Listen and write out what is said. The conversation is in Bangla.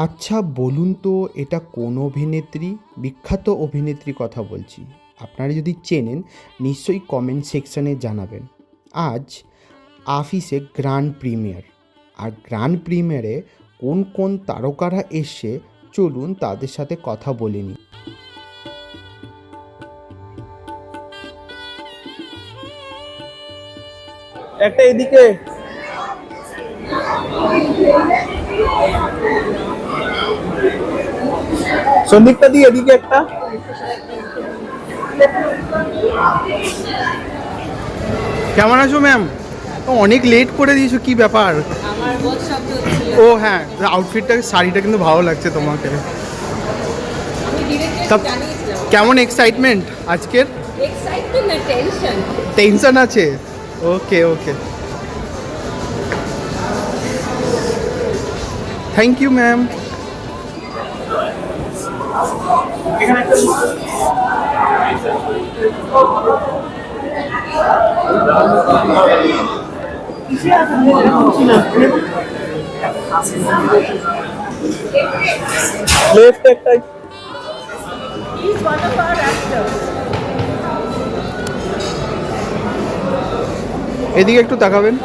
আচ্ছা বলুন তো এটা কোন অভিনেত্রী? বিখ্যাত অভিনেত্রী কথা বলছি। আপনারা যদি চেনেন নিশ্চয়ই কমেন্ট সেকশানে জানাবেন। আজ আফিসে গ্র্যান্ড প্রিমিয়ার। আর গ্র্যান্ড প্রিমিয়ারে কোন কোন তারকারা এসছে চলুন তাদের সাথে কথা বলে নিই। একটা এদিকে সন্দীপটা দিয়ে এদিকে একটা। কেমন আছো ম্যাম? অনেক লেট করে দিয়েছো, কি ব্যাপার? আমার ওয়ার্কশপ চলছিল। ও হ্যাঁ, আউটফিটটা শাড়িটা কিন্তু ভালো লাগছে তোমাকে। আমি ডিরেক্টলি তা- জানিয়েছিলাম। কেমন এক্সাইটমেন্ট আজকের? এক্সাইটমেন্ট না টেনশন। টেনশন আছে? ওকে ওকে, থ্যাংক ইউ ম্যাম। লেফট একটা। He's one of our actors. এদিকে একটু তাকাবেন।